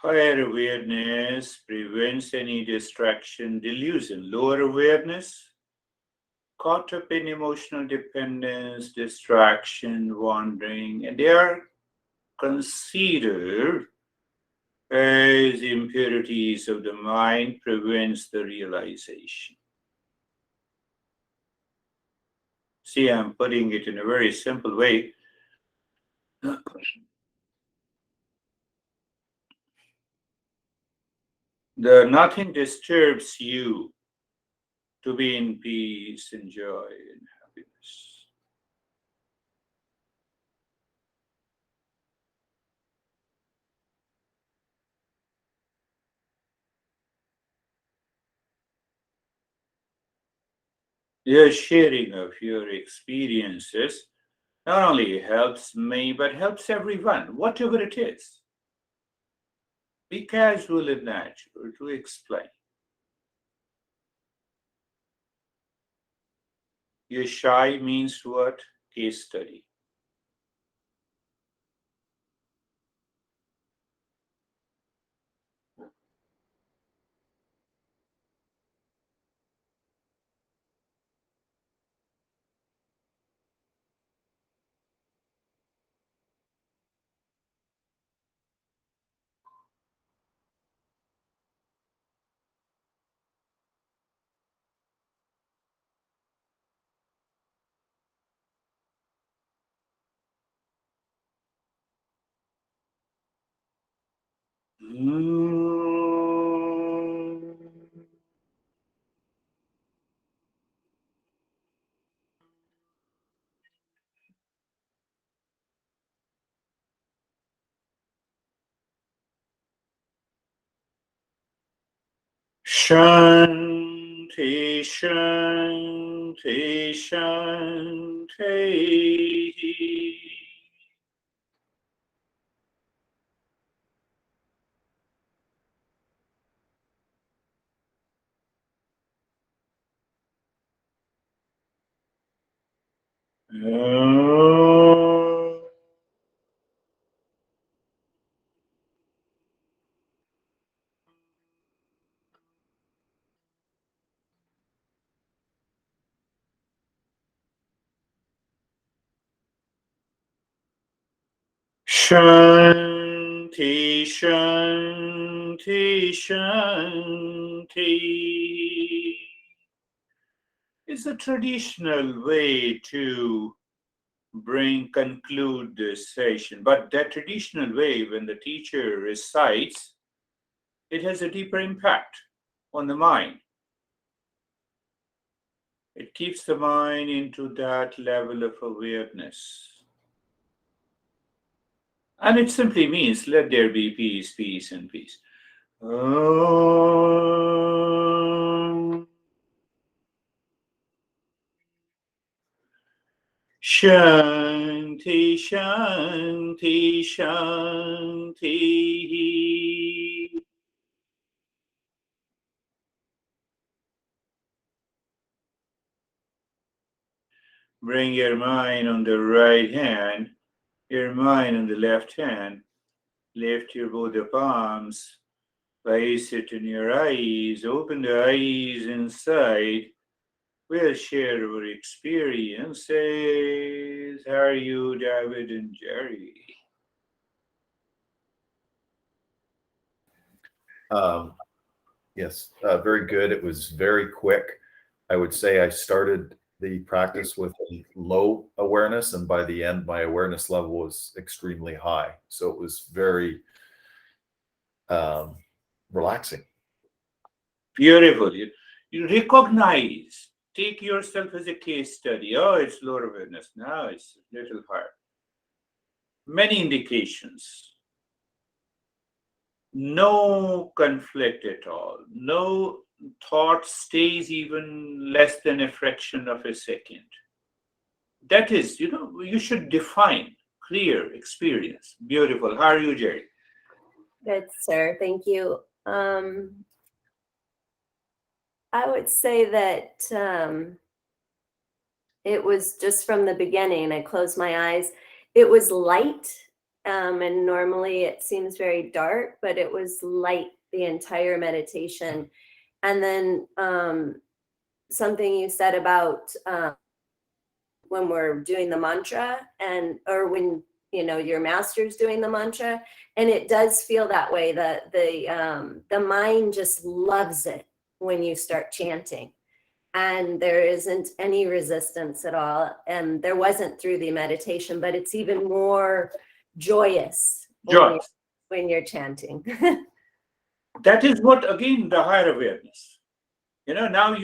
Higher awareness prevents any distraction, delusion. Lower awareness, caught up in emotional dependence, distraction, wandering, and they are considered as impurities of the mind, prevents the realization. See, I'm putting it in a very simple way. The nothing disturbs you to be in peace and joy and happiness. Your sharing of your experiences not only helps me but helps everyone, whatever it is. Be casual and natural to explain. Your shy means what? Case study. Mm. Shanti, Shanti, Shanti. Om. Shanti, Shanti, Shanti. It's a traditional way to conclude this session. But that traditional way, when the teacher recites, it has a deeper impact on the mind. It keeps the mind into that level of awareness. And it simply means let there be peace, peace, and peace. Om. Shanti, Shanti, Shanti. Bring your mind on the right hand, your mind on the left hand. Lift your both the palms. Place it in your eyes. Open the eyes inside. We'll share our experiences. How are you, David and Jerry? Yes, very good. It was very quick. I would say I started the practice with a low awareness, and by the end, my awareness level was extremely high. So it was very um, relaxing. Beautiful. You recognize, take yourself as a case study. Oh, it's lower awareness. Now it's a little higher. Many indications. No conflict at all. No thought stays even less than a fraction of a second. That is, you should define clear experience. Beautiful. How are you, Jerry? Good, sir. Thank you. I would say that it was just from the beginning. I closed my eyes. It was light and normally it seems very dark, but it was light the entire meditation. And then something you said about when we're doing the mantra, or when your master's doing the mantra, and it does feel that way, that the mind just loves it when you start chanting, and there isn't any resistance at all, and there wasn't through the meditation, but it's even more joyous Joy. when you're chanting. That is what, again, the higher awareness. Now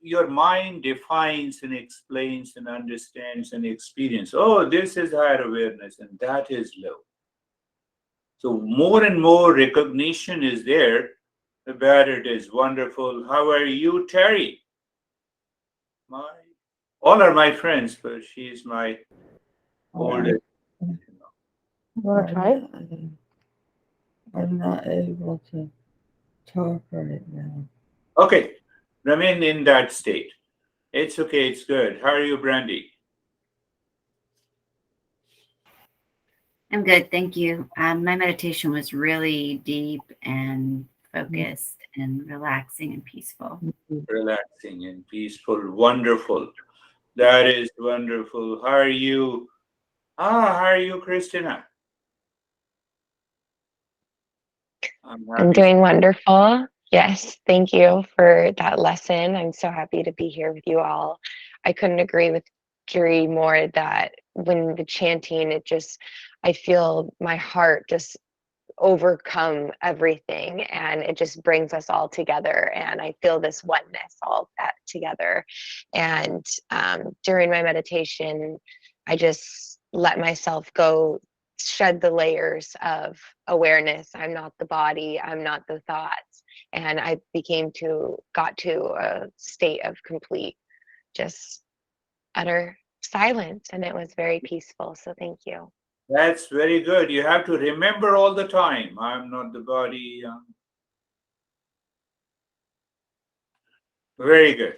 your mind defines and explains and understands and experiences. Oh, this is higher awareness, and that is low. So more and more recognition is there. The better it is. Wonderful. How are you, Terry? All are my friends, but she's my oldest. Right. I'm not able to talk right now. Okay, remain in that state. It's okay, it's good. How are you, Brandy? I'm good, thank you. My meditation was really deep and focused and relaxing and peaceful. Relaxing and peaceful. Wonderful. That is wonderful. How are you? How are you, Christina? I'm doing wonderful. Yes, thank you for that lesson. I'm so happy to be here with you all. I couldn't agree with Giri more that when the chanting, I feel my heart just overcome everything, and it just brings us all together, and I feel this oneness all that together. And during my meditation, I just let myself go, shed the layers of awareness. I'm not the body, I'm not the thoughts, and I got to a state of complete just utter silence, and it was very peaceful. So thank you. That's very good. You have to remember all the time, I'm not the body. Very good.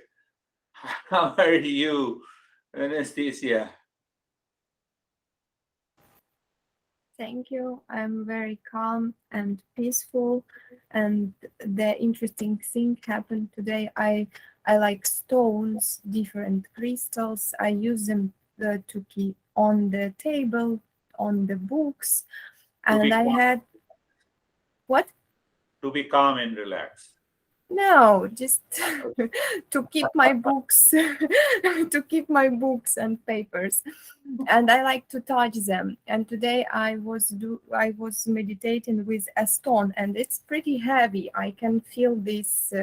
How are you, Anastasia? Thank you. I'm very calm and peaceful. And the interesting thing happened today. I like stones, different crystals. I use them to keep on the table, on the books. And I had what? To be calm and relaxed. No, just to keep my books, to keep my books and papers, and I like to touch them. And today I was meditating with a stone, and it's pretty heavy. I can feel this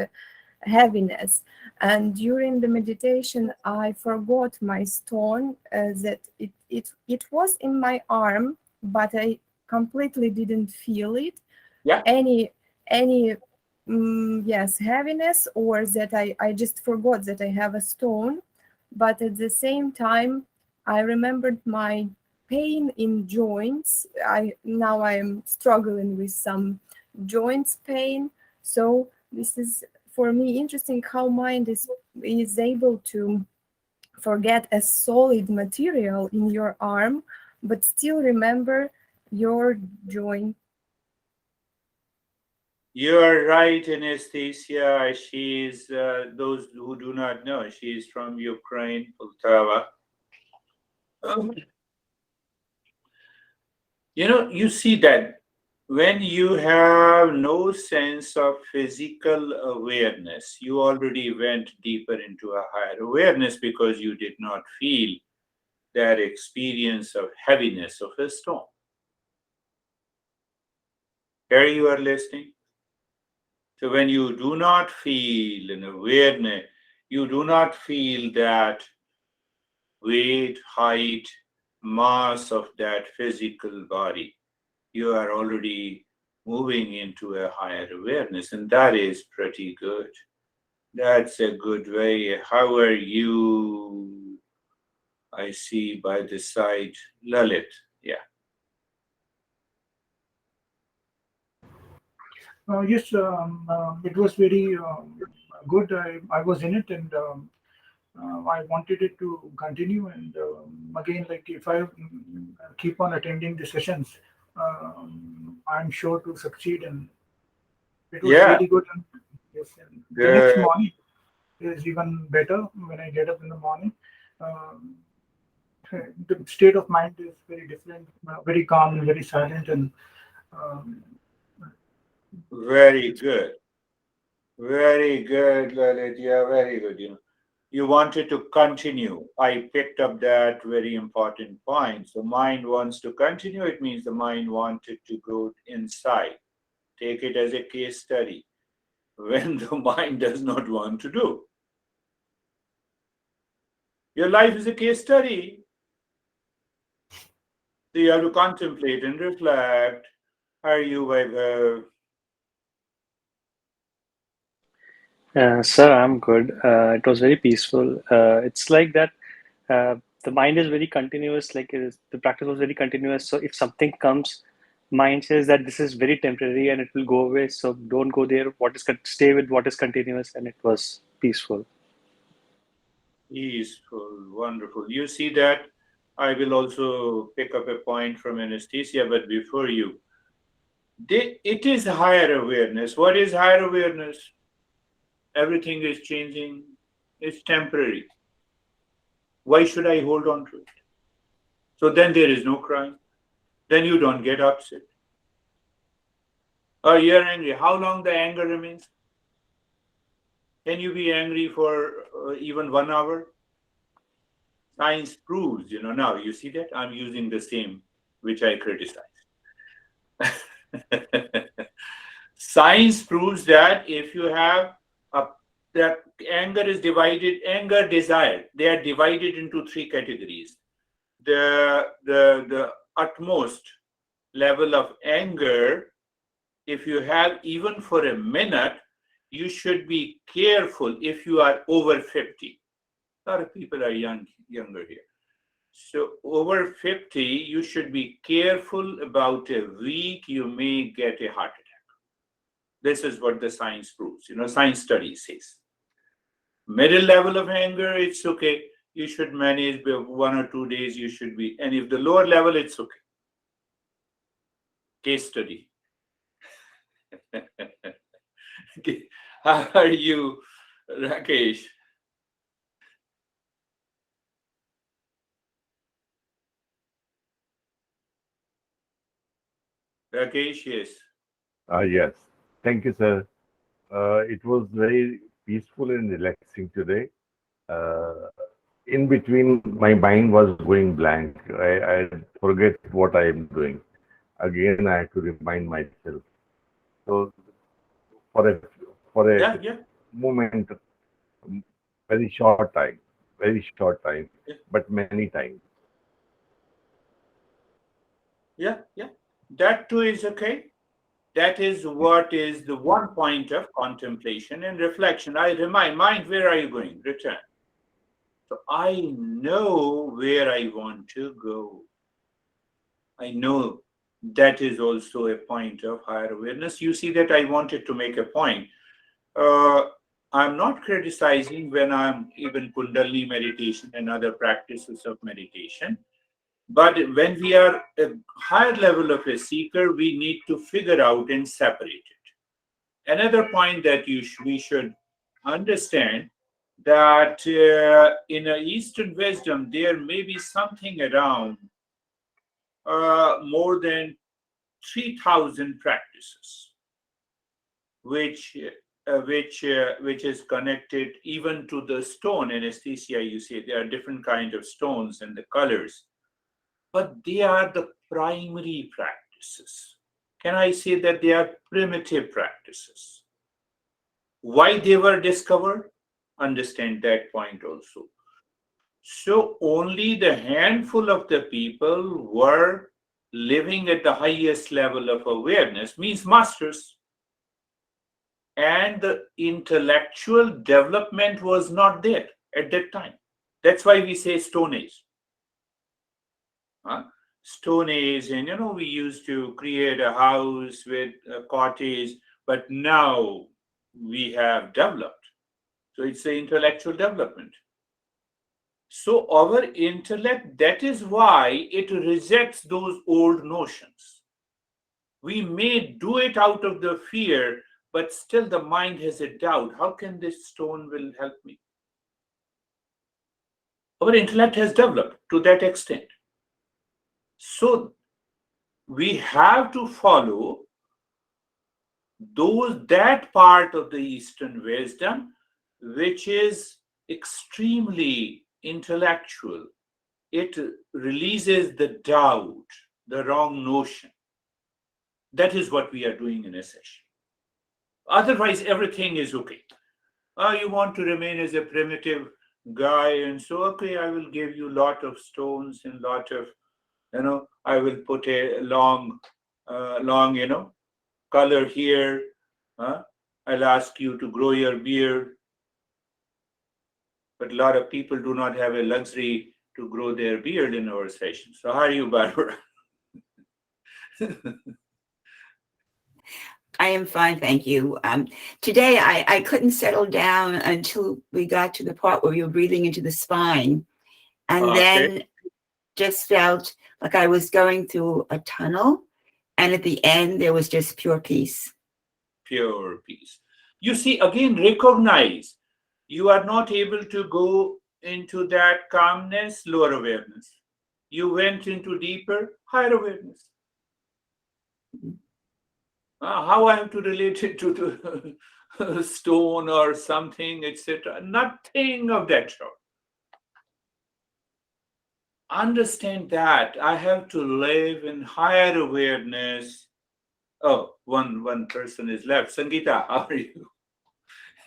heaviness. And during the meditation, I forgot my stone, that it was in my arm, but I completely didn't feel it. Yeah. Any yes, heaviness, or that I just forgot that I have a stone. But at the same time, I remembered my pain in joints. Now I am struggling with some joints pain. So this is for me interesting how mind is able to forget a solid material in your arm, but still remember your joint. You are right, Anastasia. She's, those who do not know, she's from Ukraine, Poltava. You see that when you have no sense of physical awareness, you already went deeper into a higher awareness because you did not feel that experience of heaviness of a stone. Here you are listening. So when you do not feel an awareness, you do not feel that weight, height, mass of that physical body, you are already moving into a higher awareness, and that is pretty good. That's a good way. How are you? I see by the side, Lalit. Yeah. Yes, it was very good. I was in it, and I wanted it to continue. And again, like if I keep on attending the sessions, I'm sure to succeed, and it was Yeah, really good. And yes, and the next good. morning is even better when I get up in the morning. Um, the state of mind is very different, very calm and very silent, and um, Very it's good. Very good, Lalit. Yeah, very good. You wanted to continue. I picked up that very important point. So mind wants to continue. It means the mind wanted to go inside. Take it as a case study. When the mind does not want to do. Your life is a case study. So you have to contemplate and reflect. Are you Sir, I'm good. It was very peaceful. It's like that. Uh, the mind is very continuous. Like the practice was very continuous. So if something comes, mind says that this is very temporary and it will go away. So don't go there. Stay with what is continuous, and it was peaceful. peaceful, wonderful? You see that? I will also pick up a point from anesthesia, but before you, it is higher awareness. What is higher awareness? Everything is changing. It's temporary. Why should I hold on to it? So then there is no crime. Then you don't get upset. Or you're angry. How long the anger remains? Can you be angry for even 1 hour? Science proves, now you see that I'm using the same which I criticize. Science proves that if you have that anger is divided, anger, desire, they are divided into 3 categories. The utmost level of anger, if you have even for a minute, you should be careful if you are over 50. A lot of people are younger here. So over 50, you should be careful. About a week, you may get a heart attack. This is what the science proves. Science study says. Middle level of anger, it's okay. You should manage 1 or 2 days. You should be, and if the lower level, it's okay. Case study. How are you, Rakesh? Rakesh, yes. Yes. Thank you, sir. It was very peaceful and relaxing today. Uh, in between, my mind was going blank. I forget what I am doing. Again, I had to remind myself. So for a for a Yeah, yeah, moment, very short time, yeah, but many times. yeah. That too is okay. That is what is the one point of contemplation and reflection. I remind mind, where are you going? Return. So I know where I want to go. I know that is also a point of higher awareness. You see that I wanted to make a point. Uh, I'm not criticizing when I'm even Kundalini meditation and other practices of meditation. But when we are a higher level of a seeker, we need to figure out and separate it. Another point that we should understand that in a Eastern wisdom, there may be something around more than 3,000 practices, which is connected even to the stone anesthesia. You see, there are different kinds of stones and the colors, but they are the primary practices. Can I say that they are primitive practices? Why they were discovered? Understand that point also. So only the handful of the people were living at the highest level of awareness, means masters. And the intellectual development was not there at that time. That's why we say Stone Age. Huh? Stone Age, and we used to create a house with a cottage, but now we have developed. So it's the intellectual development. So our intellect, that is why it rejects those old notions. We may do it out of the fear, but still the mind has a doubt. How can this stone will help me? Our intellect has developed to that extent. So we have to follow that part of the Eastern wisdom which is extremely intellectual. It releases the doubt, the wrong notion. That is what we are doing in a session. Otherwise, everything is okay. You want to remain as a primitive guy, and so, okay, I will give you lot of stones and lot of, I will put a long, color here. I'll ask you to grow your beard. But a lot of people do not have a luxury to grow their beard in our session. So how are you, Barbara? I am fine, thank you. Today, I couldn't settle down until we got to the part where you were breathing into the spine. And then just felt like I was going through a tunnel. And at the end, there was just pure peace. Pure peace. You see, again, recognize you are not able to go into that calmness, lower awareness. You went into deeper, higher awareness. How I have to relate it to the stone or something, etc. Nothing of that sort. Understand that I have to live in higher awareness. Oh, one person is left. Sangeeta, how are you?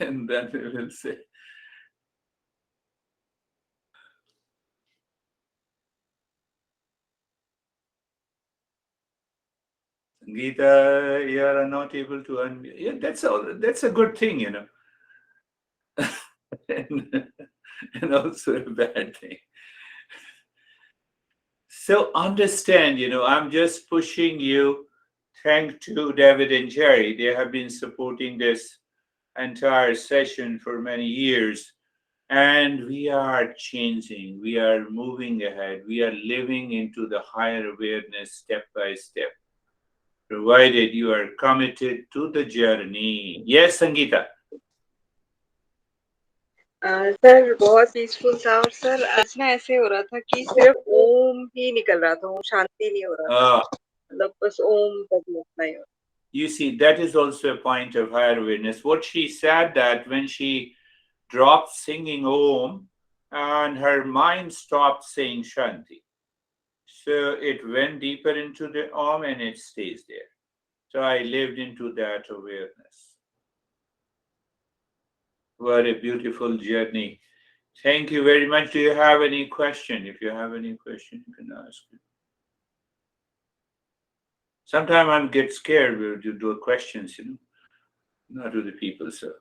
And then we will say. Sangeeta, you are not able to unmute. Yeah, that's a good thing, and also a bad thing. So understand, I'm just pushing you. Thanks to David and Jerry. They have been supporting this entire session for many years. And we are changing. We are moving ahead. We are living into the higher awareness step by step, provided you are committed to the journey. Yes, Sangeeta. Sir बहुत peaceful था और sir आज ना ऐसे हो रहा था कि सिर्फ ओम ही निकल रहा था, ओम शांति नहीं हो रहा था, मतलब बस ओम तक लगना ही. You see, that is also a point of higher awareness. What she said, that when she dropped singing Om and her mind stopped saying Shanti. So it went deeper into the Om and it stays there. So I lived into that awareness. What a beautiful journey. Thank you very much. Do you have any question? If you have any question, you can ask. Sometimes I get scared when you do questions, not to the people. So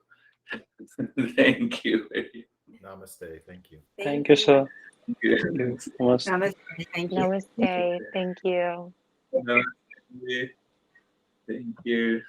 thank you. Namaste. Thank you. Thank you, sir. Namaste. Thank you. Namaste. Thank you. Namaste. Thank you.